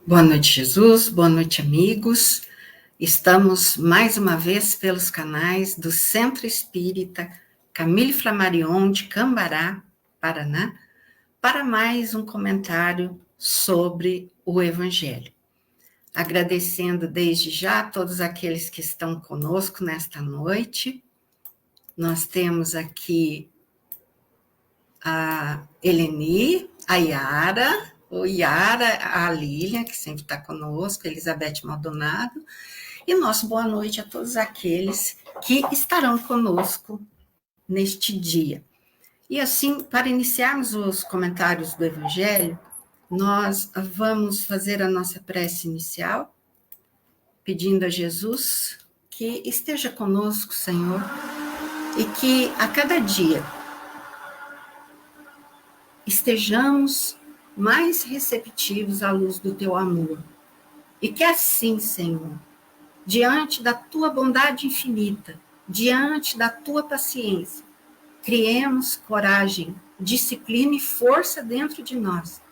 Boa noite, Jesus. Boa noite, amigos. Estamos mais uma vez pelos canais do Centro Espírita Camille Flammarion de Cambará, Paraná, para mais um comentário sobre o Evangelho. Agradecendo desde já a todos aqueles que estão conosco nesta noite. Nós temos aqui a Eleni, a Yara, a Lília, que sempre está conosco, a Elizabeth Maldonado, e nosso boa noite a todos aqueles que estarão conosco neste dia. E assim, para iniciarmos os comentários do Evangelho, nós vamos fazer a nossa prece inicial, pedindo a Jesus que esteja conosco, Senhor, e que a cada dia estejamos mais receptivos à luz do teu amor. E que assim, Senhor, diante da tua bondade infinita, diante da tua paciência, criemos coragem, disciplina e força dentro de nós,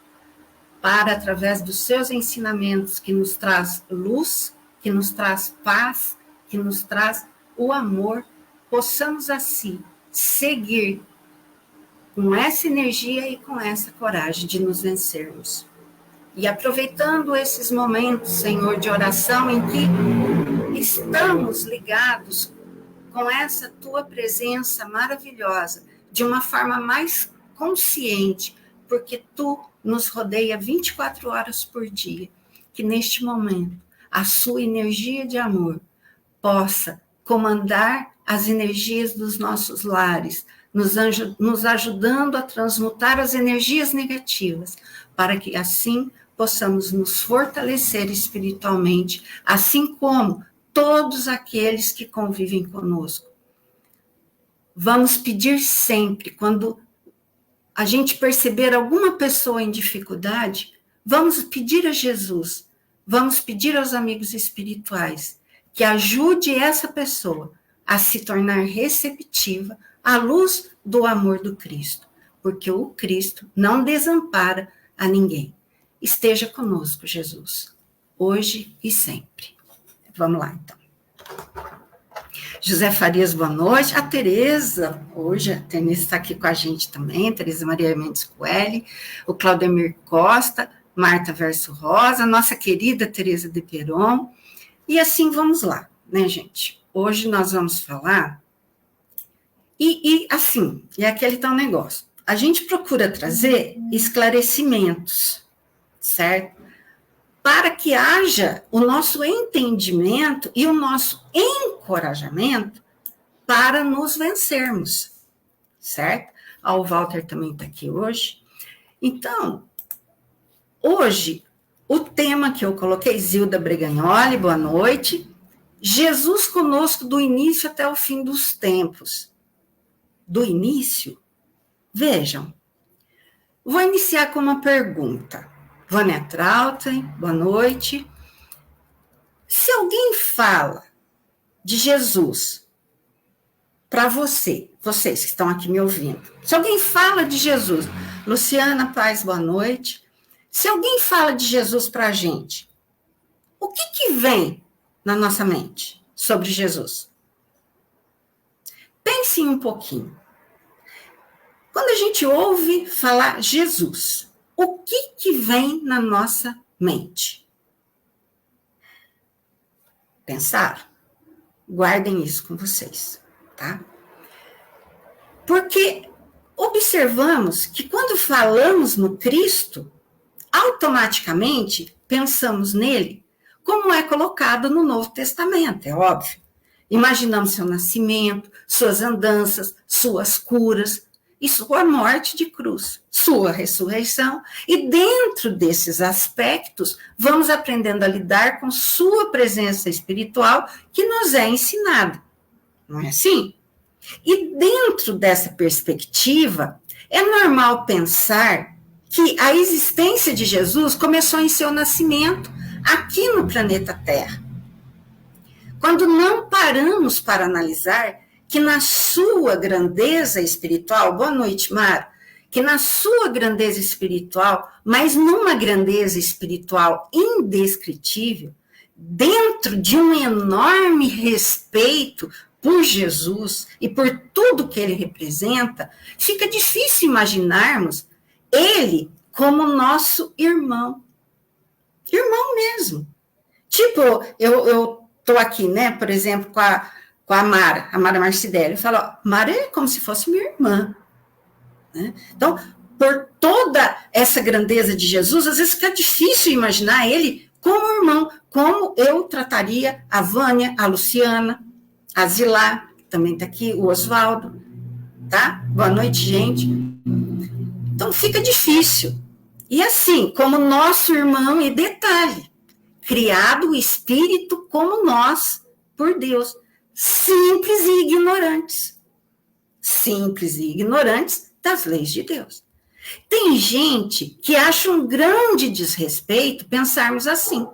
para, através dos seus ensinamentos, que nos traz luz, que nos traz paz, que nos traz o amor, possamos assim seguir com essa energia e com essa coragem de nos vencermos. E aproveitando esses momentos, Senhor, de oração em que estamos ligados com essa tua presença maravilhosa, de uma forma mais consciente, porque tu nos rodeia 24 horas por dia, que neste momento a sua energia de amor possa comandar as energias dos nossos lares, nos ajudando a transmutar as energias negativas, para que assim possamos nos fortalecer espiritualmente, assim como todos aqueles que convivem conosco. Vamos pedir sempre, quando a gente perceber alguma pessoa em dificuldade, vamos pedir a Jesus, vamos pedir aos amigos espirituais que ajude essa pessoa a se tornar receptiva à luz do amor do Cristo, porque o Cristo não desampara a ninguém. Esteja conosco, Jesus, hoje e sempre. Vamos lá, então. José Farias, boa noite. A Tereza, hoje a Tereza está aqui com a gente também, Tereza Maria Mendes Coelho, o Claudemir Costa, Marta Verso Rosa, nossa querida Tereza de Peron. E assim vamos lá, né, gente? Hoje nós vamos falar, e assim, é aquele tal negócio. A gente procura trazer esclarecimentos, certo? Para que haja o nosso entendimento e o nosso encorajamento para nos vencermos, certo? O Walter também está aqui hoje. Então, hoje, o tema que eu coloquei, Zilda Bregagnoli, boa noite. Jesus conosco do início até o fim dos tempos. Do início? Vejam, vou iniciar com uma pergunta. Vânia Trautem, boa noite. Se alguém fala de Jesus para vocês que estão aqui me ouvindo, se alguém fala de Jesus, Luciana Paz, boa noite. Se alguém fala de Jesus para a gente, o que vem na nossa mente sobre Jesus? Pensem um pouquinho. Quando a gente ouve falar Jesus, o que vem na nossa mente? Pensaram? Guardem isso com vocês, tá? Porque observamos que quando falamos no Cristo, automaticamente pensamos nele como é colocado no Novo Testamento, é óbvio. Imaginamos seu nascimento, suas andanças, suas curas, e sua morte de cruz, sua ressurreição, e dentro desses aspectos, vamos aprendendo a lidar com sua presença espiritual que nos é ensinada, não é assim? E dentro dessa perspectiva, é normal pensar que a existência de Jesus começou em seu nascimento aqui no planeta Terra. Quando não paramos para analisar que na sua grandeza espiritual, boa noite, Mara, que na sua grandeza espiritual, mas numa grandeza espiritual indescritível, dentro de um enorme respeito por Jesus e por tudo que ele representa, fica difícil imaginarmos ele como nosso irmão. Irmão mesmo. Tipo, eu tô aqui, né, por exemplo, com a Mara Marcidelli. Eu falo, ó, Mara é como se fosse minha irmã. Né? Então, por toda essa grandeza de Jesus, às vezes fica difícil imaginar ele como irmão, como eu trataria a Vânia, a Luciana, a Zilá, que também está aqui, o Oswaldo, tá? Boa noite, gente. Então, fica difícil. E assim, como nosso irmão, e detalhe, criado o espírito como nós, por Deus, simples e ignorantes. Simples e ignorantes das leis de Deus. Tem gente que acha um grande desrespeito pensarmos assim.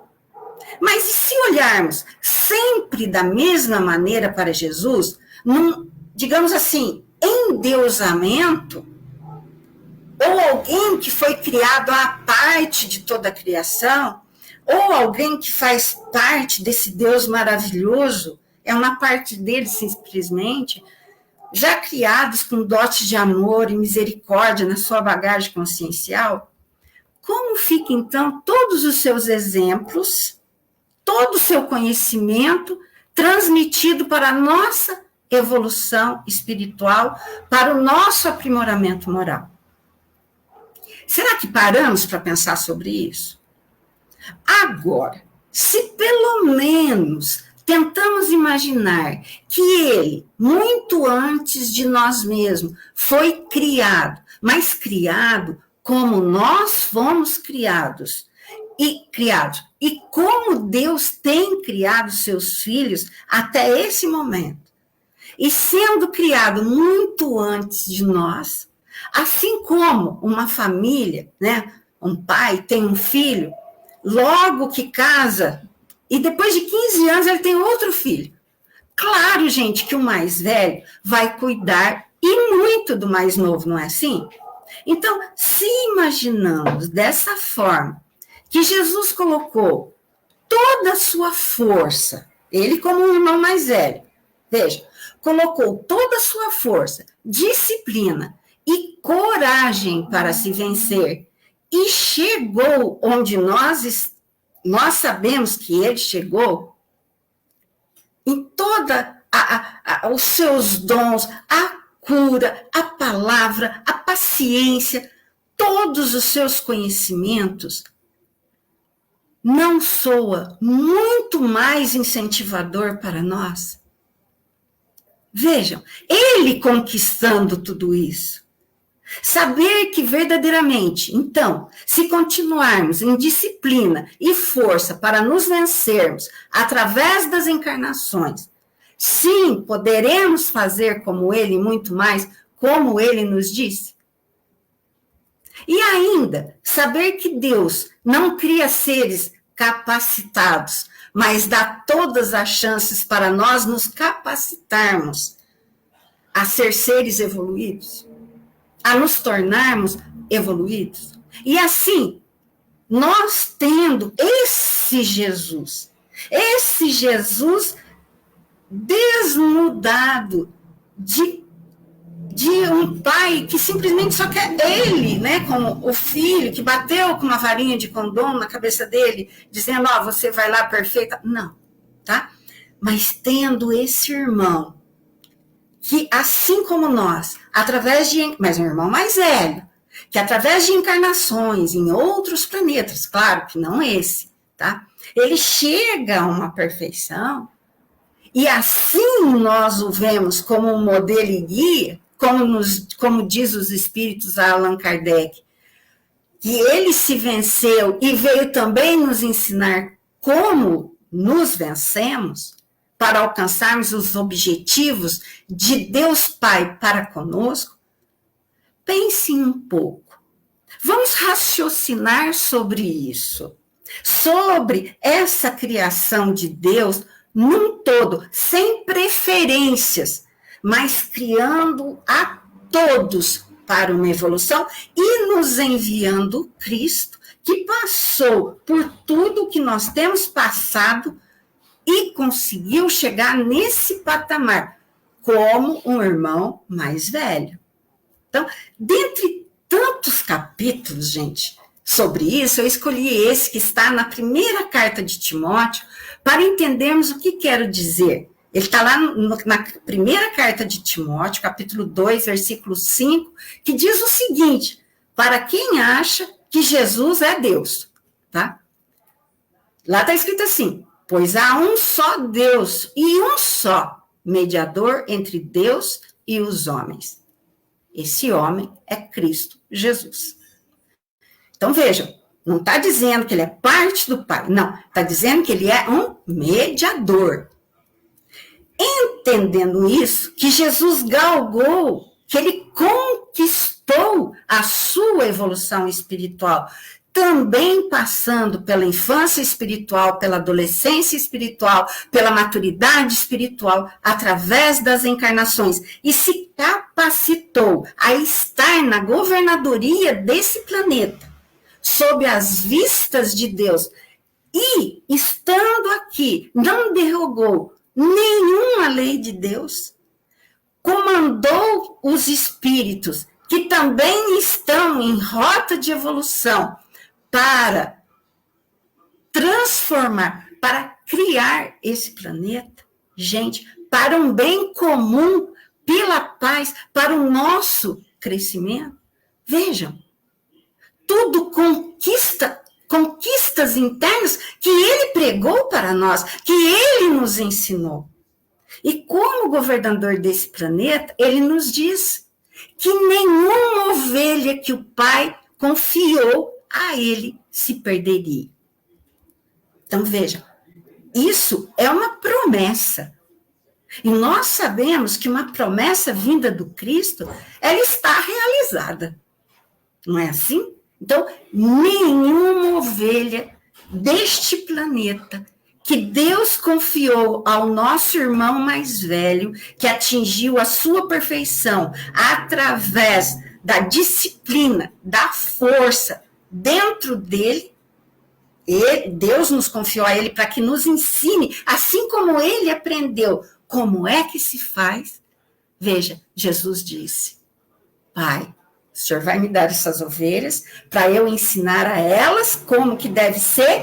Mas e se olharmos sempre da mesma maneira para Jesus, num, digamos assim, endeusamento, ou alguém que foi criado à parte de toda a criação, ou alguém que faz parte desse Deus maravilhoso, é uma parte dele simplesmente, já criados com dotes de amor e misericórdia na sua bagagem consciencial, como fica então todos os seus exemplos, todo o seu conhecimento transmitido para a nossa evolução espiritual, para o nosso aprimoramento moral? Será que paramos para pensar sobre isso? Agora, se pelo menos tentamos imaginar que ele, muito antes de nós mesmos, foi criado, mas criado como nós fomos criados, e como Deus tem criado seus filhos até esse momento, e sendo criado muito antes de nós, assim como uma família, né, um pai tem um filho, logo que casa, e depois de 15 anos ele tem outro filho. Claro, gente, que o mais velho vai cuidar e muito do mais novo, não é assim? Então, se imaginamos dessa forma, que Jesus colocou toda a sua força, ele como um irmão mais velho, veja, colocou toda a sua força, disciplina e coragem para se vencer, e chegou onde nós sabemos que ele chegou, em toda os seus dons, a cura, a palavra, a paciência, todos os seus conhecimentos, não soa muito mais incentivador para nós? Vejam, ele conquistando tudo isso. Saber que verdadeiramente, então, se continuarmos em disciplina e força para nos vencermos através das encarnações, sim, poderemos fazer como ele, muito mais, como ele nos disse. E ainda, saber que Deus não cria seres capacitados, mas dá todas as chances para nós nos capacitarmos a ser seres evoluídos, a nos tornarmos evoluídos. E assim, nós tendo esse Jesus desnudado de um pai que simplesmente só quer ele, né, como o filho que bateu com uma varinha de condom na cabeça dele, dizendo, ó, você vai lá perfeita. Não, tá? Mas tendo esse irmão, que assim como nós, mas um irmão mais velho, que através de encarnações em outros planetas, claro que não esse, tá? Ele chega a uma perfeição, e assim nós o vemos como um modelo e guia, como diz os espíritos a Allan Kardec, que ele se venceu e veio também nos ensinar como nos vencemos para alcançarmos os objetivos de Deus Pai para conosco. Pensem um pouco. Vamos raciocinar sobre isso, sobre essa criação de Deus num todo, sem preferências, mas criando a todos para uma evolução e nos enviando Cristo, que passou por tudo que nós temos passado e conseguiu chegar nesse patamar, como um irmão mais velho. Então, dentre tantos capítulos, gente, sobre isso, eu escolhi esse que está na primeira carta de Timóteo, para entendermos o que quero dizer. Ele está lá na primeira carta de Timóteo, capítulo 2, versículo 5, que diz o seguinte: para quem acha que Jesus é Deus, tá? Lá está escrito assim: pois há um só Deus e um só mediador entre Deus e os homens. Esse homem é Cristo Jesus. Então vejam, não está dizendo que ele é parte do Pai, não, está dizendo que ele é um mediador. Entendendo isso, que Jesus galgou, que ele conquistou a sua evolução espiritual, também passando pela infância espiritual, pela adolescência espiritual, pela maturidade espiritual, através das encarnações, e se capacitou a estar na governadoria desse planeta, sob as vistas de Deus, e, estando aqui, não derrogou nenhuma lei de Deus, comandou os espíritos, que também estão em rota de evolução, para transformar, para criar esse planeta, gente, para um bem comum, pela paz, para o nosso crescimento. Vejam, tudo conquistas internas que ele pregou para nós, que ele nos ensinou. E como governador desse planeta, ele nos diz que nenhuma ovelha que o Pai confiou a ele se perderia. Então, vejam, isso é uma promessa. E nós sabemos que uma promessa vinda do Cristo, ela está realizada. Não é assim? Então, nenhuma ovelha deste planeta que Deus confiou ao nosso irmão mais velho, que atingiu a sua perfeição através da disciplina, da força dentro dele, e Deus nos confiou a ele para que nos ensine, assim como ele aprendeu como é que se faz. Veja, Jesus disse: Pai, o Senhor vai me dar essas ovelhas para eu ensinar a elas como que deve ser,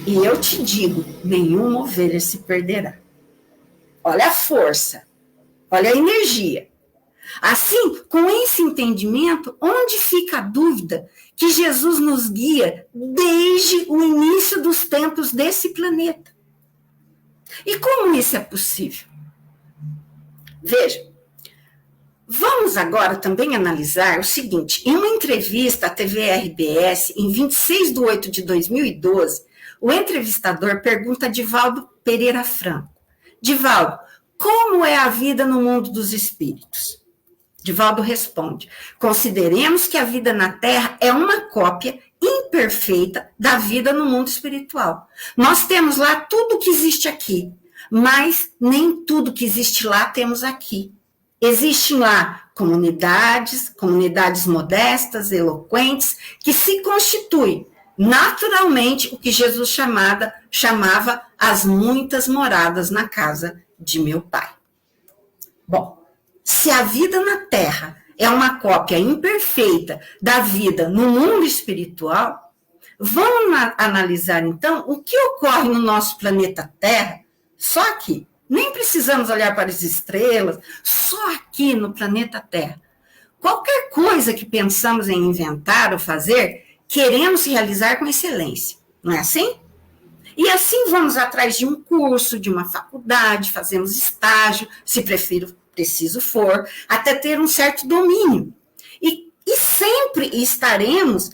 e eu te digo, nenhuma ovelha se perderá. Olha a força, olha a energia. Assim, com esse entendimento, onde fica a dúvida que Jesus nos guia desde o início dos tempos desse planeta? E como isso é possível? Veja, vamos agora também analisar o seguinte: em uma entrevista à TV RBS, em 26 de 8 de 2012, o entrevistador pergunta a Divaldo Pereira Franco: Divaldo, como é a vida no mundo dos espíritos? Divaldo responde: consideremos que a vida na Terra é uma cópia imperfeita da vida no mundo espiritual. Nós temos lá tudo que existe aqui, mas nem tudo que existe lá temos aqui. Existem lá comunidades modestas, eloquentes, que se constituem naturalmente o que Jesus chamava as muitas moradas na casa de meu Pai. Bom, se a vida na Terra é uma cópia imperfeita da vida no mundo espiritual, vamos analisar então o que ocorre no nosso planeta Terra, só aqui. Nem precisamos olhar para as estrelas, só aqui no planeta Terra. Qualquer coisa que pensamos em inventar ou fazer, queremos realizar com excelência, não é assim? E assim vamos atrás de um curso, de uma faculdade, fazemos estágio, se preciso for, até ter um certo domínio. E sempre estaremos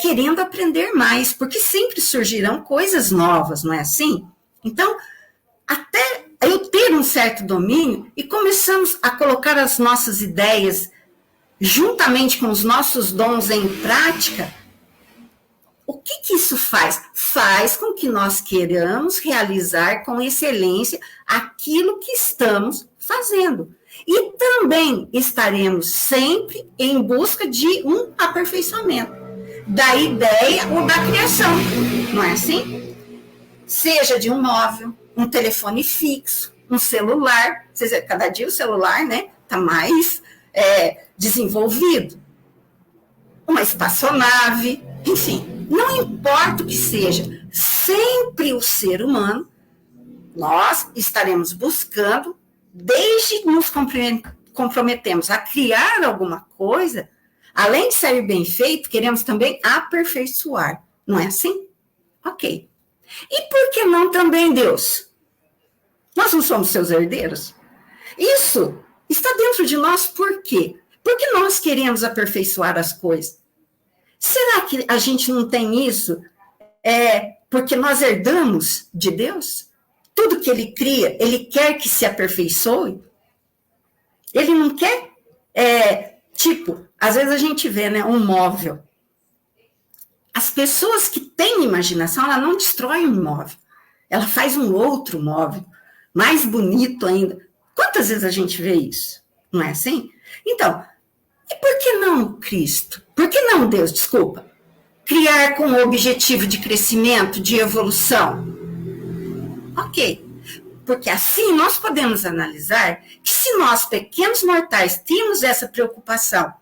querendo aprender mais, porque sempre surgirão coisas novas, não é assim? Então, até eu ter um certo domínio e começamos a colocar as nossas ideias juntamente com os nossos dons em prática, o que isso faz? Faz com que nós queiramos realizar com excelência aquilo que estamos fazendo. E também estaremos sempre em busca de um aperfeiçoamento da ideia ou da criação, não é assim? Seja de um móvel, um telefone fixo, um celular, cada dia o celular, né, está mais desenvolvido, uma espaçonave, enfim, não importa o que seja, sempre o ser humano, nós estaremos buscando, desde nos comprometemos a criar alguma coisa, além de ser bem feito, queremos também aperfeiçoar, não é assim? Ok. E por que não também Deus? Nós não somos seus herdeiros? Isso está dentro de nós por quê? Porque nós queremos aperfeiçoar as coisas. Será que a gente não tem isso porque nós herdamos de Deus? Tudo que ele cria, ele quer que se aperfeiçoe? Ele não quer, às vezes a gente vê, né, um móvel. As pessoas que têm imaginação, ela não destrói um móvel. Ela faz um outro móvel, mais bonito ainda. Quantas vezes a gente vê isso? Não é assim? Então, e por que não Cristo? Por que não Deus, desculpa? Criar com o objetivo de crescimento, de evolução? Ok. Porque assim nós podemos analisar que se nós, pequenos mortais, temos essa preocupação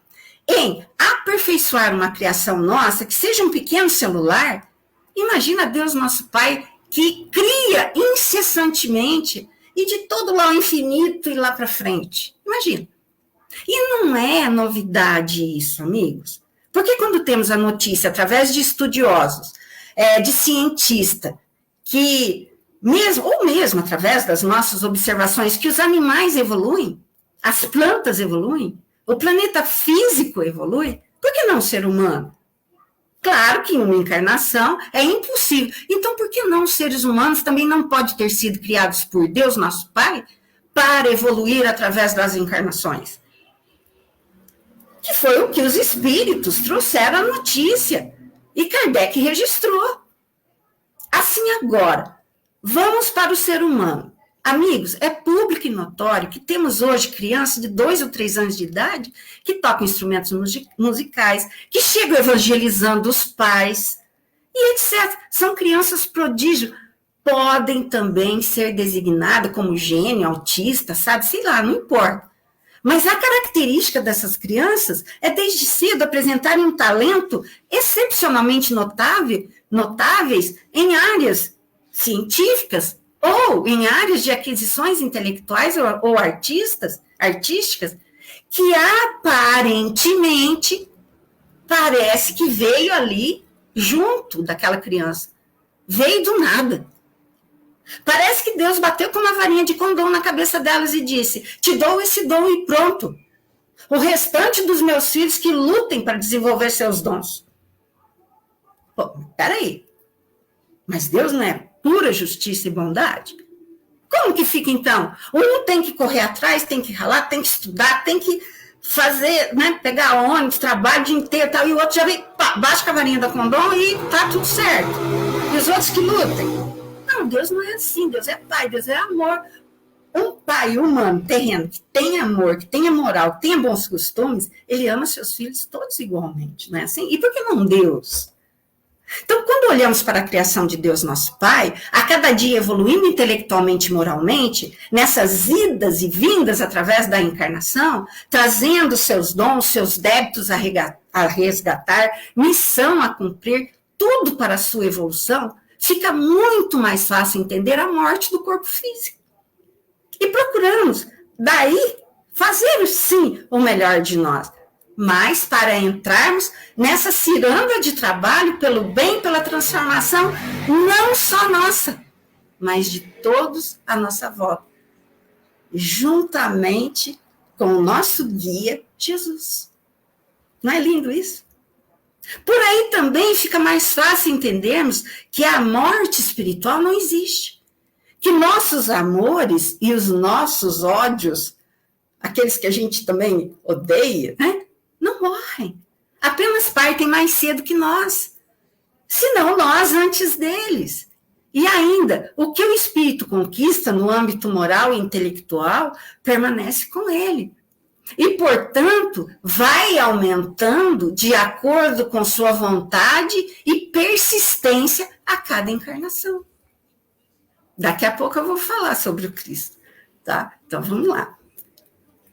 em aperfeiçoar uma criação nossa, que seja um pequeno celular, imagina Deus, nosso Pai, que cria incessantemente e de todo lá ao infinito e lá para frente. Imagina. E não é novidade isso, amigos. Porque quando temos a notícia, através de estudiosos, de cientistas, que mesmo através das nossas observações, que os animais evoluem, as plantas evoluem, o planeta físico evolui, por que não o ser humano? Claro que em uma encarnação é impossível. Então, por que não os seres humanos também não podem ter sido criados por Deus, nosso Pai, para evoluir através das encarnações? Que foi o que os espíritos trouxeram a notícia. E Kardec registrou. Assim agora, vamos para o ser humano. Amigos, é público e notório que temos hoje crianças de 2 ou 3 anos de idade que tocam instrumentos musicais, que chegam evangelizando os pais, e etc. São crianças prodígio. Podem também ser designadas como gênio, autista, sabe? Sei lá, não importa. Mas a característica dessas crianças é, desde cedo, apresentarem um talento excepcionalmente notáveis em áreas científicas ou em áreas de aquisições intelectuais ou artísticas, que aparentemente parece que veio ali junto daquela criança. Veio do nada. Parece que Deus bateu com uma varinha de condom na cabeça delas e disse: te dou esse dom e pronto. O restante dos meus filhos que lutem para desenvolver seus dons. Pô, peraí. Mas Deus não é pura justiça e bondade? Como que fica então? Um tem que correr atrás, tem que ralar, tem que estudar, tem que fazer, né, pegar ônibus, trabalho o dia inteiro, tal, e o outro já vem, pá, baixa a varinha da condom e tá tudo certo. E os outros que lutem. Não, Deus não é assim, Deus é Pai, Deus é amor. Um pai humano, terreno, que tem amor, que tenha moral, que tenha bons costumes, ele ama seus filhos todos igualmente, não é assim? E por que não Deus? Então, quando olhamos para a criação de Deus, nosso Pai, a cada dia evoluindo intelectualmente e moralmente, nessas idas e vindas através da encarnação, trazendo seus dons, seus débitos a resgatar, missão a cumprir, tudo para a sua evolução, fica muito mais fácil entender a morte do corpo físico. E procuramos, daí, fazer, sim, o melhor de nós. Mas para entrarmos nessa ciranda de trabalho pelo bem, pela transformação, não só nossa, mas de todos à nossa volta, juntamente com o nosso guia, Jesus. Não é lindo isso? Por aí também fica mais fácil entendermos que a morte espiritual não existe. Que nossos amores e os nossos ódios, aqueles que a gente também odeia, né? Não morrem, apenas partem mais cedo que nós, se não nós antes deles. E ainda, o que o espírito conquista no âmbito moral e intelectual permanece com ele. E, portanto, vai aumentando de acordo com sua vontade e persistência a cada encarnação. Daqui a pouco eu vou falar sobre o Cristo, tá? Então, vamos lá.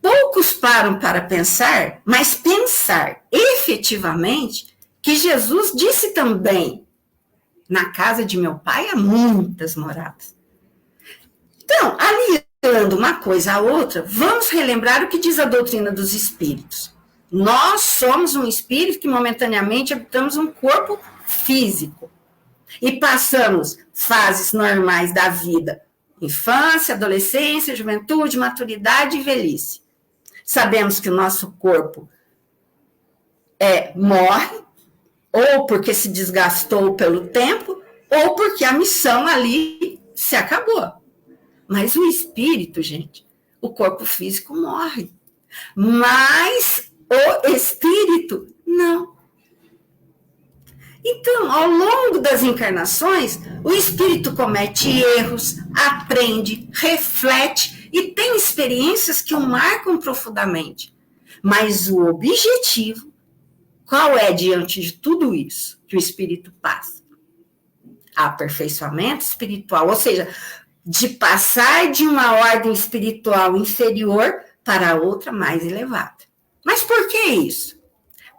Poucos param para pensar, mas pensar efetivamente que Jesus disse também: na casa de meu pai há muitas moradas. Então, aliando uma coisa à outra, vamos relembrar o que diz a doutrina dos espíritos. Nós somos um espírito que momentaneamente habitamos um corpo físico e passamos fases normais da vida: infância, adolescência, juventude, maturidade e velhice. Sabemos que o nosso corpo morre, ou porque se desgastou pelo tempo, ou porque a missão ali se acabou. Mas o espírito, gente, o corpo físico morre. Mas o espírito, não. Então, ao longo das encarnações, o espírito comete erros, aprende, reflete e tem experiências que o marcam profundamente. Mas o objetivo, qual é diante de tudo isso que o espírito passa? Aperfeiçoamento espiritual, ou seja, de passar de uma ordem espiritual inferior para outra mais elevada. Mas por que isso?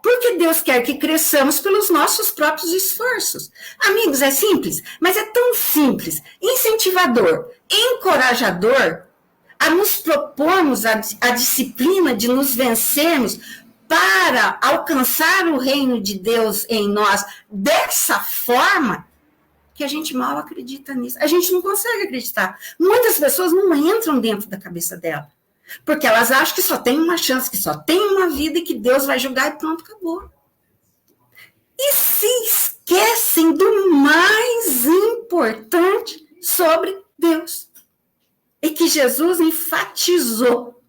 Porque Deus quer que cresçamos pelos nossos próprios esforços. Amigos, é simples, mas é tão simples, incentivador, encorajador, a nos propormos a disciplina de nos vencermos para alcançar o reino de Deus em nós dessa forma, que a gente mal acredita nisso. A gente não consegue acreditar. Muitas pessoas não entram dentro da cabeça dela, porque elas acham que só tem uma chance, que só tem uma vida e que Deus vai julgar e pronto, acabou. E se esquecem do mais importante sobre Deus. E que Jesus enfatizou.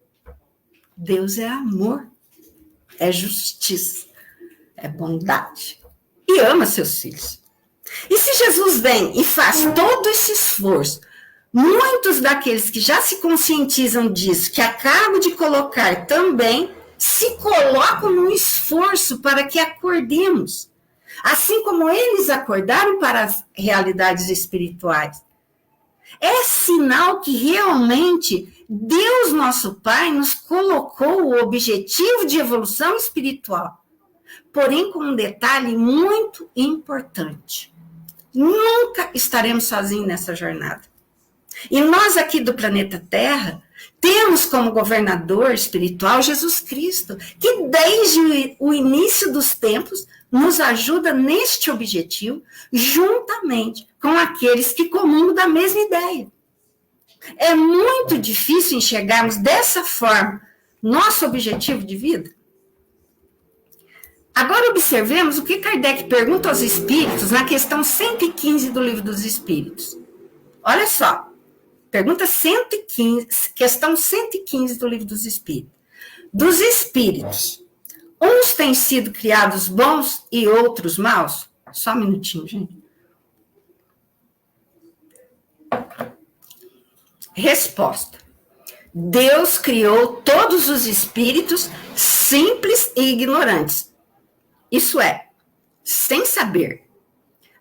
Deus é amor, é justiça, é bondade e ama seus filhos. E se Jesus vem e faz todo esse esforço, muitos daqueles que já se conscientizam disso, que acabo de colocar também, se colocam no esforço para que acordemos, assim como eles acordaram para as realidades espirituais. É sinal que realmente Deus, nosso Pai, nos colocou o objetivo de evolução espiritual, porém com um detalhe muito importante. Nunca estaremos sozinhos nessa jornada. E nós aqui do planeta Terra temos como governador espiritual Jesus Cristo, que desde o início dos tempos nos ajuda neste objetivo, juntamente com aqueles que comungam da mesma ideia. É muito difícil enxergarmos dessa forma nosso objetivo de vida. Agora observemos o que Kardec pergunta aos espíritos na questão 115 do Livro dos Espíritos. Olha só, pergunta 115, questão 115 do Livro dos Espíritos. Dos espíritos, uns têm sido criados bons e outros maus? Só um minutinho, gente. Resposta. Deus criou todos os espíritos simples e ignorantes. Isso é, sem saber.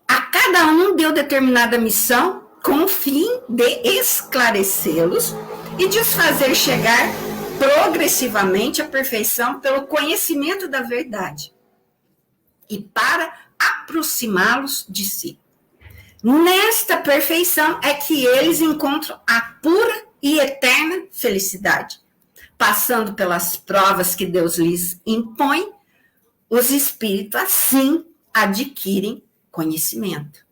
A cada um deu determinada missão com o fim de esclarecê-los e de os fazer chegar progressivamente à perfeição pelo conhecimento da verdade e para aproximá-los de si. Nesta perfeição é que eles encontram a pura e eterna felicidade. Passando pelas provas que Deus lhes impõe, os espíritos assim adquirem conhecimento.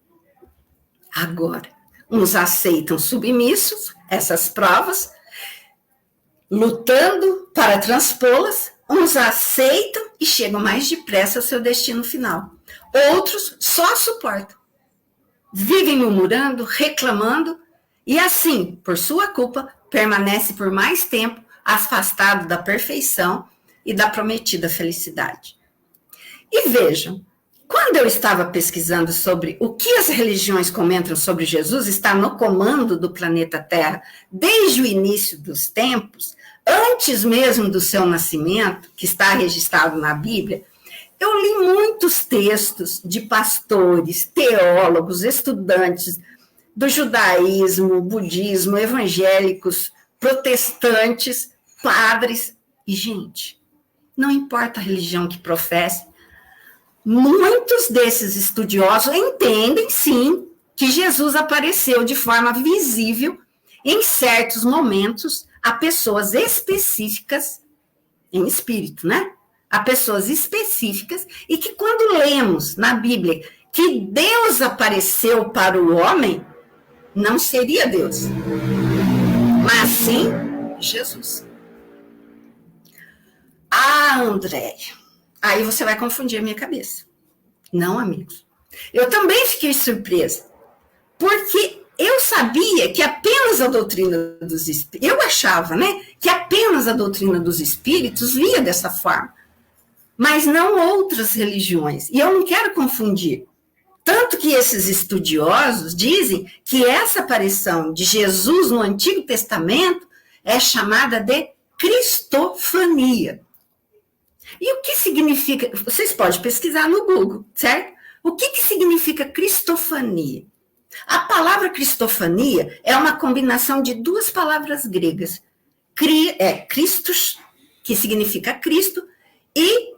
Agora, uns aceitam submissos essas provas, lutando para transpô-las, uns aceitam e chegam mais depressa ao seu destino final. Outros só suportam. Vivem murmurando, reclamando, e assim, por sua culpa, permanece por mais tempo afastado da perfeição e da prometida felicidade. E vejam, Quando eu estava pesquisando sobre o que as religiões comentam sobre Jesus estar no comando do planeta Terra desde o início dos tempos, antes mesmo do seu nascimento, que está registrado na Bíblia, eu li muitos textos de pastores, teólogos, estudantes do judaísmo, budismo, evangélicos, protestantes, padres e gente. Não importa a religião que professe, muitos desses estudiosos entendem, sim, que Jesus apareceu de forma visível em certos momentos a pessoas específicas, em espírito, né? A pessoas específicas, e que quando lemos na Bíblia que Deus apareceu para o homem, não seria Deus, mas sim Jesus. Ah, Andréia, aí você vai confundir a minha cabeça. Não, amigos. Eu também fiquei surpresa, porque eu sabia que apenas a doutrina dos espíritos, eu achava, né, que apenas a doutrina dos espíritos via dessa forma, mas não outras religiões. E eu não quero confundir. Tanto que esses estudiosos dizem que essa aparição de Jesus no Antigo Testamento é chamada de cristofania. E o que significa? Vocês podem pesquisar no Google, certo? O que significa cristofania? A palavra cristofania é uma combinação de duas palavras gregas. Christos, que significa Cristo, e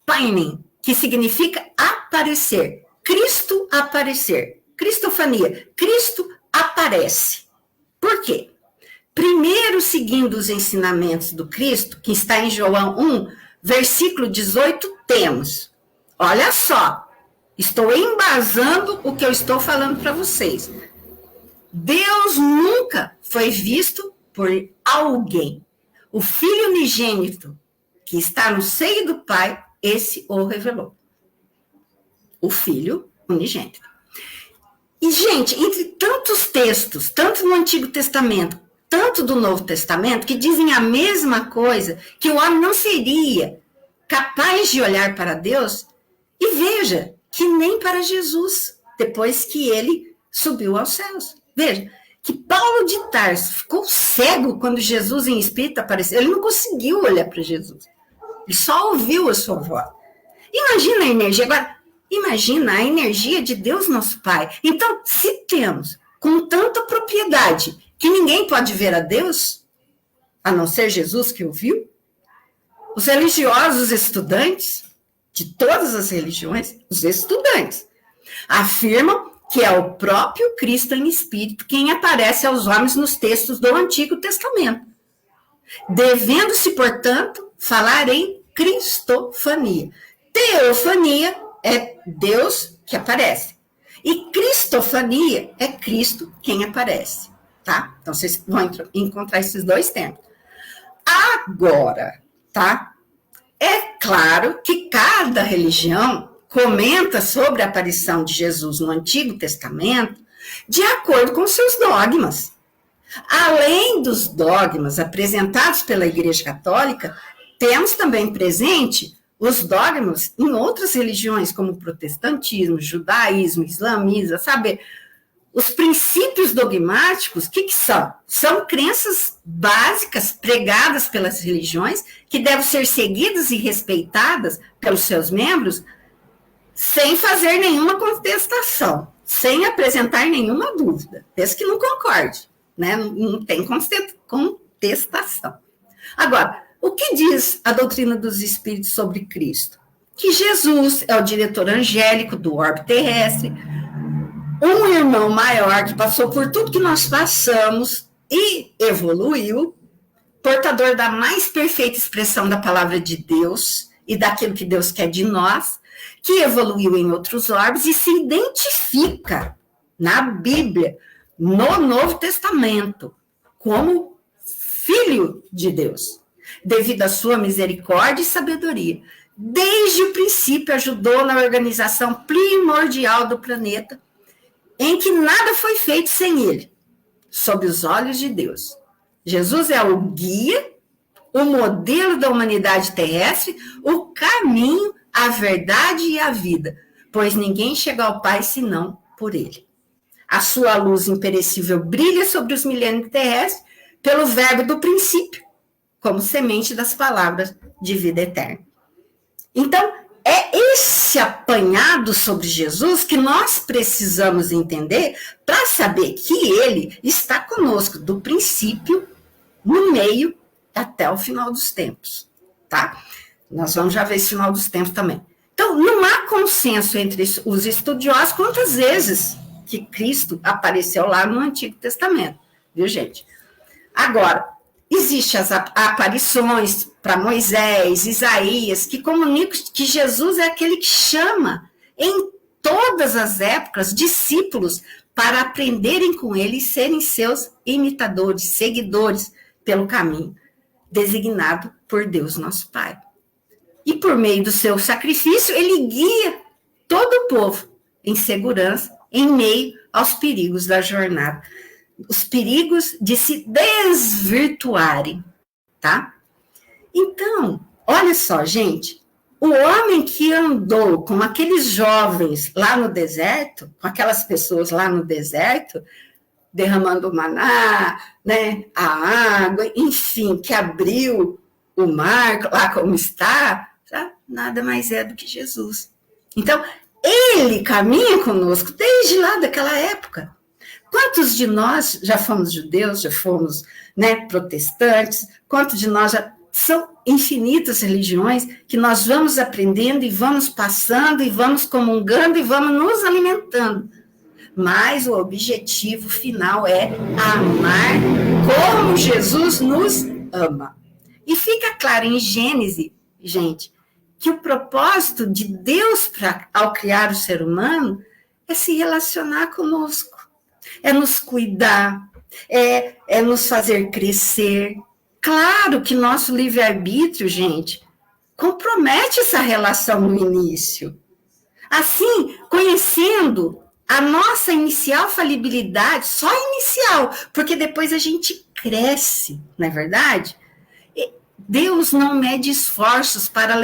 painen, que significa aparecer. Cristo aparecer. Cristofania. Cristo aparece. Por quê? Primeiro, seguindo os ensinamentos do Cristo, que está em João 1, versículo 18, temos. Olha só, estou embasando o que eu estou falando para vocês. Deus nunca foi visto por alguém. O Filho unigênito, que está no seio do Pai, esse o revelou. O Filho unigênito. E, gente, entre tantos textos, tanto no Antigo Testamento, tanto do Novo Testamento, que dizem a mesma coisa, que o homem não seria capaz de olhar para Deus, e veja que nem para Jesus, depois que ele subiu aos céus. Veja, que Paulo de Tarso ficou cego quando Jesus em espírito apareceu. Ele não conseguiu olhar para Jesus. Ele só ouviu a sua voz. Imagina a energia. Agora, imagina a energia de Deus, nosso Pai. Então, se temos com tanta propriedade que ninguém pode ver a Deus, a não ser Jesus que o viu, os religiosos estudantes de todas as religiões, os estudantes, afirmam que é o próprio Cristo em espírito quem aparece aos homens nos textos do Antigo Testamento, devendo-se, portanto, falar em cristofania. Teofania é Deus que aparece, e cristofania é Cristo quem aparece, tá? Então, vocês vão encontrar esses dois termos. Agora, tá? É claro que cada religião comenta sobre a aparição de Jesus no Antigo Testamento de acordo com seus dogmas. Além dos dogmas apresentados pela Igreja Católica, temos também presente os dogmas em outras religiões, como o protestantismo, judaísmo, islamismo, sabe? Os princípios dogmáticos, o que são? São crenças básicas pregadas pelas religiões que devem ser seguidas e respeitadas pelos seus membros sem fazer nenhuma contestação, sem apresentar nenhuma dúvida, desde que não concorde, né? Não tem contestação. Agora, o que diz a doutrina dos espíritos sobre Cristo? Que Jesus é o diretor angélico do orbe terrestre, um irmão maior que passou por tudo que nós passamos e evoluiu, portador da mais perfeita expressão da palavra de Deus e daquilo que Deus quer de nós, que evoluiu em outros orbes e se identifica na Bíblia, no Novo Testamento, como Filho de Deus, devido à sua misericórdia e sabedoria. Desde o princípio ajudou na organização primordial do planeta, em que nada foi feito sem ele, sob os olhos de Deus. Jesus é o guia, o modelo da humanidade terrestre, o caminho, a verdade e a vida. pois ninguém chega ao Pai senão por ele. A sua luz imperecível brilha sobre os milênios terrestres pelo verbo do princípio, como semente das palavras de vida eterna. Então, é esse apanhado sobre Jesus que nós precisamos entender para saber que ele está conosco do princípio, no meio, até o final dos tempos, tá? Nós vamos já ver esse final dos tempos também. Então, não há consenso entre os estudiosos quantas vezes que Cristo apareceu lá no Antigo Testamento, viu, gente? Agora, existem as aparições para Moisés, Isaías, que comunicam que Jesus é aquele que chama, em todas as épocas, discípulos para aprenderem com ele e serem seus imitadores, seguidores pelo caminho designado por Deus, nosso Pai. E por meio do seu sacrifício, ele guia todo o povo em segurança, em meio aos perigos da jornada. Os perigos de se desvirtuarem, tá? Então, olha só, gente, o homem que andou com aqueles jovens lá no deserto, com aquelas pessoas lá no deserto, derramando o maná, né, a água, enfim, que abriu o mar, lá como está, tá? Nada mais é do que Jesus. Então, ele caminha conosco desde lá daquela época. Quantos de nós já fomos judeus, já fomos, né, protestantes? Quantos de nós já são infinitas religiões que nós vamos aprendendo e vamos passando e vamos comungando e vamos nos alimentando. Mas o objetivo final é amar como Jesus nos ama. E fica claro em Gênesis, gente, que o propósito de Deus ao criar o ser humano é se relacionar conosco. É nos cuidar, é nos fazer crescer. Claro que nosso livre-arbítrio, gente, compromete essa relação no início. Assim, conhecendo a nossa inicial falibilidade, só inicial, porque depois a gente cresce, não é verdade? Deus não mede esforços para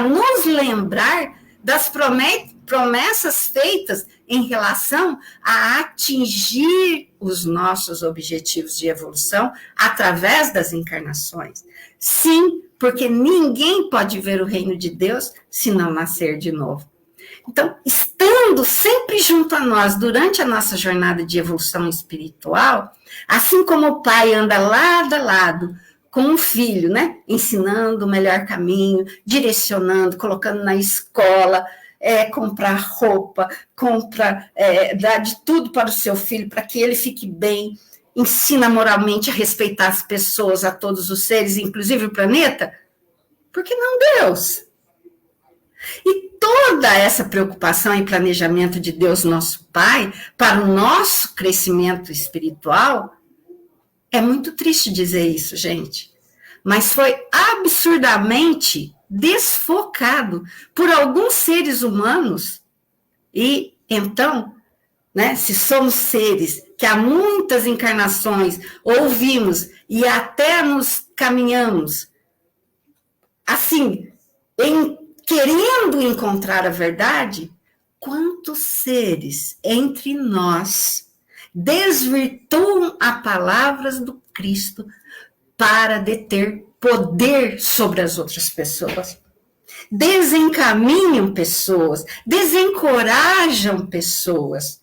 nos lembrar das promessas feitas em relação a atingir os nossos objetivos de evolução através das encarnações. Sim, porque ninguém pode ver o reino de Deus se não nascer de novo. Então, estando sempre junto a nós durante a nossa jornada de evolução espiritual, assim como o pai anda lado a lado com um filho, né, ensinando o melhor caminho, direcionando, colocando na escola, comprar roupa, dar de tudo para o seu filho, para que ele fique bem, ensina moralmente a respeitar as pessoas, a todos os seres, inclusive o planeta, por que não Deus? E toda essa preocupação e planejamento de Deus, nosso Pai, para o nosso crescimento espiritual, é muito triste dizer isso, gente, mas foi absurdamente desfocado por alguns seres humanos. E então, né, se somos seres que há muitas encarnações ouvimos e até nos caminhamos assim, querendo encontrar a verdade, quantos seres entre nós desvirtuam as palavras do Cristo para deter poder sobre as outras pessoas? Desencaminham pessoas, desencorajam pessoas.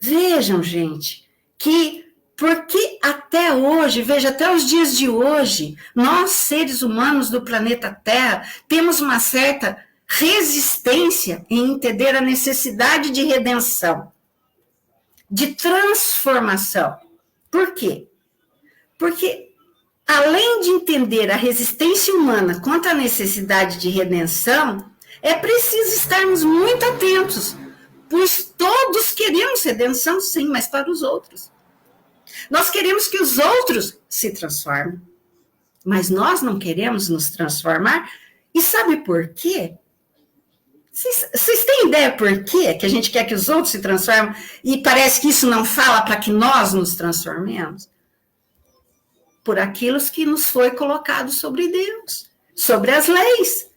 Vejam, gente, que porque até hoje, veja, até os dias de hoje, nós, seres humanos do planeta Terra, temos uma certa resistência em entender a necessidade de redenção, de transformação. Por quê? Porque, além de entender a resistência humana quanto à necessidade de redenção, é preciso estarmos muito atentos, pois todos queremos redenção, sim, mas para os outros. Nós queremos que os outros se transformem, mas nós não queremos nos transformar. E sabe por quê? Vocês têm ideia por quê que a gente quer que os outros se transformem e parece que isso não fala para que nós nos transformemos? Por aquilo que nos foi colocado sobre Deus, sobre as leis.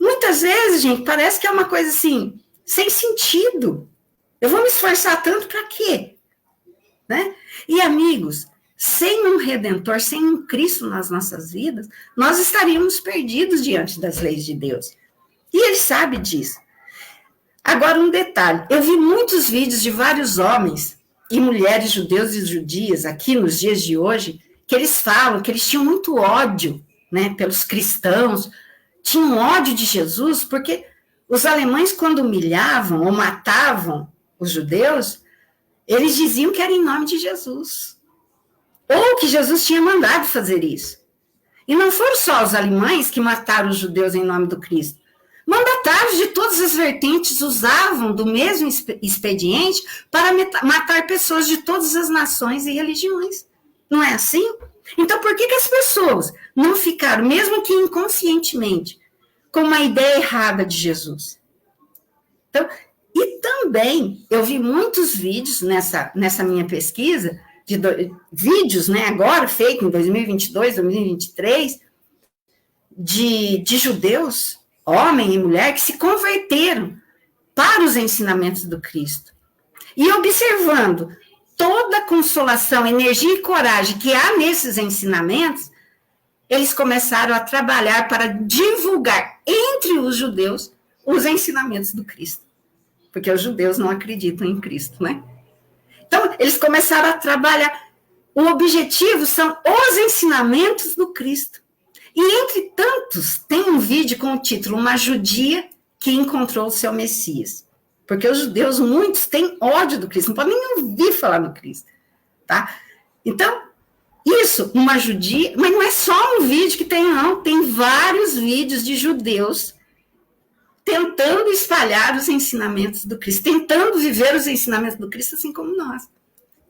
Muitas vezes, gente, parece que é uma coisa assim, sem sentido. Eu vou me esforçar tanto para quê? Né? E, amigos, sem um Redentor, sem um Cristo nas nossas vidas, nós estaríamos perdidos diante das leis de Deus. E ele sabe disso. Agora, um detalhe. Eu vi muitos vídeos de vários homens e mulheres judeus e judias aqui nos dias de hoje, que eles falam que eles tinham muito ódio, né, pelos cristãos, tinham ódio de Jesus, porque os alemães, quando humilhavam ou matavam os judeus, eles diziam que era em nome de Jesus. Ou que Jesus tinha mandado fazer isso. E não foram só os alemães que mataram os judeus em nome do Cristo. Mandatários de todas as vertentes usavam do mesmo expediente para matar pessoas de todas as nações e religiões. Não é assim? Então, por que as pessoas não ficaram, mesmo que inconscientemente, com uma ideia errada de Jesus? Então, e também, eu vi muitos vídeos nessa minha pesquisa, vídeos, né, agora, feito em 2022, 2023, de judeus, homem e mulher, que se converteram para os ensinamentos do Cristo. E observando toda a consolação, energia e coragem que há nesses ensinamentos, eles começaram a trabalhar para divulgar entre os judeus os ensinamentos do Cristo. Porque os judeus não acreditam em Cristo, né? Então, eles começaram a trabalhar. O objetivo são os ensinamentos do Cristo. E, entre tantos, tem um vídeo com o título Uma Judia que Encontrou o Seu Messias. Porque os judeus, muitos, têm ódio do Cristo, não podem nem ouvir falar no Cristo. Tá? Então, isso, uma judia... Mas não é só um vídeo que tem, não. Tem vários vídeos de judeus tentando espalhar os ensinamentos do Cristo, tentando viver os ensinamentos do Cristo assim como nós.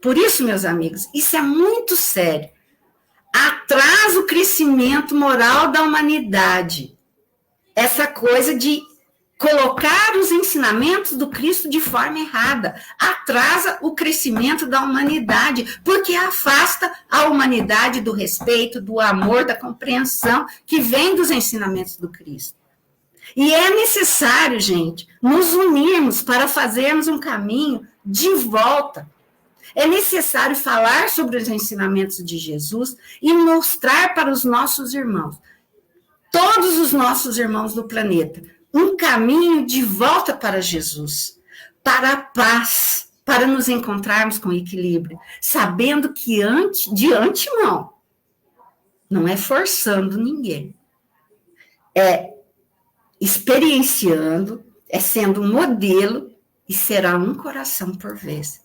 Por isso, meus amigos, isso é muito sério. Atrasa o crescimento moral da humanidade. Essa coisa de colocar os ensinamentos do Cristo de forma errada. Atrasa o crescimento da humanidade, porque afasta a humanidade do respeito, do amor, da compreensão que vem dos ensinamentos do Cristo. E é necessário, gente, nos unirmos para fazermos um caminho de volta. É necessário falar sobre os ensinamentos de Jesus e mostrar para os nossos irmãos, todos os nossos irmãos do planeta, um caminho de volta para Jesus, para a paz, para nos encontrarmos com equilíbrio, sabendo que de antemão, não é forçando ninguém, é experienciando, é sendo um modelo e será um coração por vez.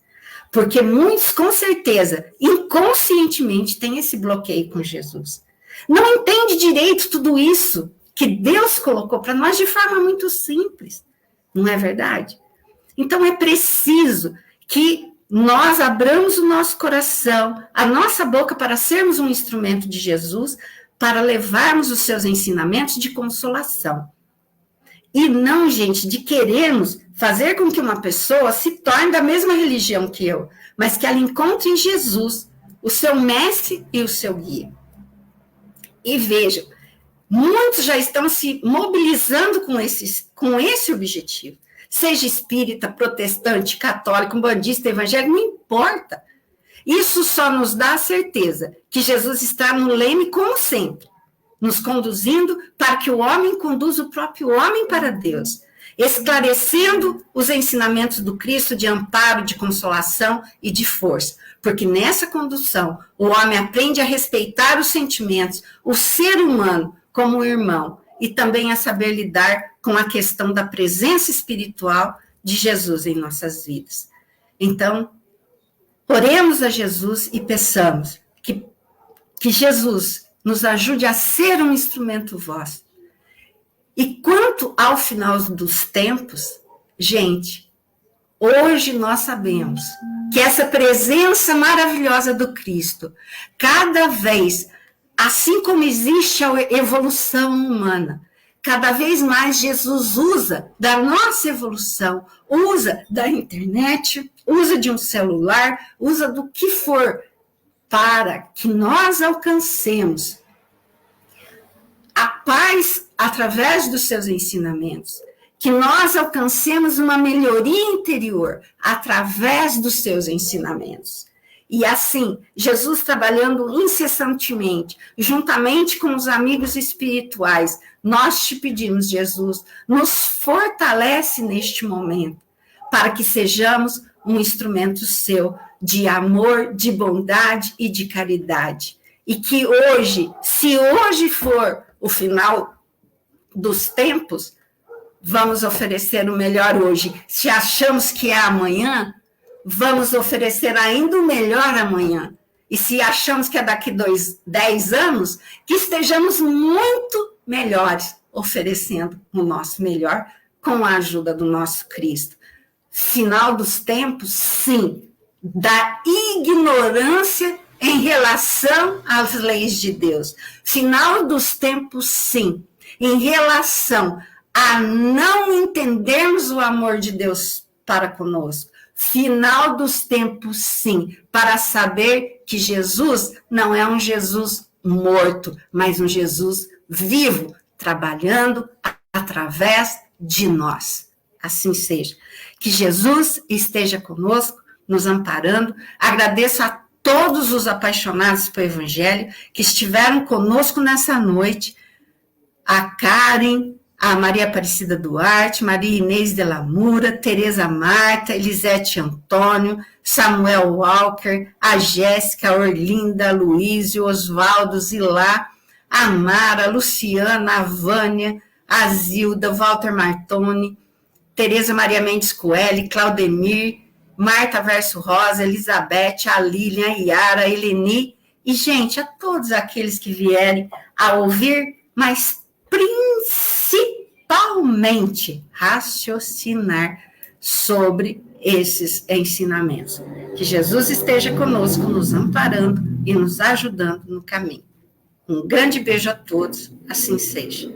Porque muitos, com certeza, inconscientemente, têm esse bloqueio com Jesus. Não entende direito tudo isso que Deus colocou para nós de forma muito simples. Não é verdade? Então, é preciso que nós abramos o nosso coração, a nossa boca, para sermos um instrumento de Jesus, para levarmos os seus ensinamentos de consolação. E não, gente, de querermos fazer com que uma pessoa se torne da mesma religião que eu, mas que ela encontre em Jesus o seu mestre e o seu guia. E vejam, muitos já estão se mobilizando com esse objetivo. Seja espírita, protestante, católico, bandista, evangélico, não importa. Isso só nos dá a certeza que Jesus está no leme, como sempre, nos conduzindo para que o homem conduza o próprio homem para Deus, esclarecendo os ensinamentos do Cristo de amparo, de consolação e de força. Porque nessa condução, o homem aprende a respeitar os sentimentos, o ser humano como um irmão, e também a saber lidar com a questão da presença espiritual de Jesus em nossas vidas. Então, oremos a Jesus e peçamos que Jesus nos ajude a ser um instrumento vosso. E quanto ao final dos tempos, gente, hoje nós sabemos que essa presença maravilhosa do Cristo, cada vez, assim como existe a evolução humana, cada vez mais Jesus usa da nossa evolução, usa da internet, usa de um celular, usa do que for, para que nós alcancemos a paz através dos seus ensinamentos, que nós alcancemos uma melhoria interior através dos seus ensinamentos. E assim, Jesus trabalhando incessantemente, juntamente com os amigos espirituais, nós te pedimos, Jesus, nos fortalece neste momento, para que sejamos um instrumento seu de amor, de bondade e de caridade. E que hoje, se hoje for o final dos tempos, vamos oferecer o melhor hoje. Se achamos que é amanhã, vamos oferecer ainda o melhor amanhã. E se achamos que é daqui 10 anos, que estejamos muito melhores, oferecendo o nosso melhor com a ajuda do nosso Cristo. Final dos tempos, sim, da ignorância em relação às leis de Deus. Final dos tempos, sim, em relação a não entendermos o amor de Deus para conosco. Final dos tempos, sim, para saber que Jesus não é um Jesus morto, mas um Jesus vivo, trabalhando através de nós. Assim seja. Que Jesus esteja conosco, nos amparando. Agradeço a todos os apaixonados pelo Evangelho que estiveram conosco nessa noite. A Karen, a Maria Aparecida Duarte, Maria Inês de Lamura, Tereza Marta, Elisete Antônio, Samuel Walker, a Jéssica, a Orlinda, a Luísio, Osvaldo, Zilá, a Mara, a Luciana, a Vânia, a Zilda, Walter Martoni, Tereza Maria Mendes Coelho, Claudemir, Marta Verso Rosa, Elizabeth, a Lilian, a Yara, a Eleni, e, gente, a todos aqueles que vierem a ouvir, mas principalmente raciocinar sobre esses ensinamentos. Que Jesus esteja conosco, nos amparando e nos ajudando no caminho. Um grande beijo a todos, assim seja.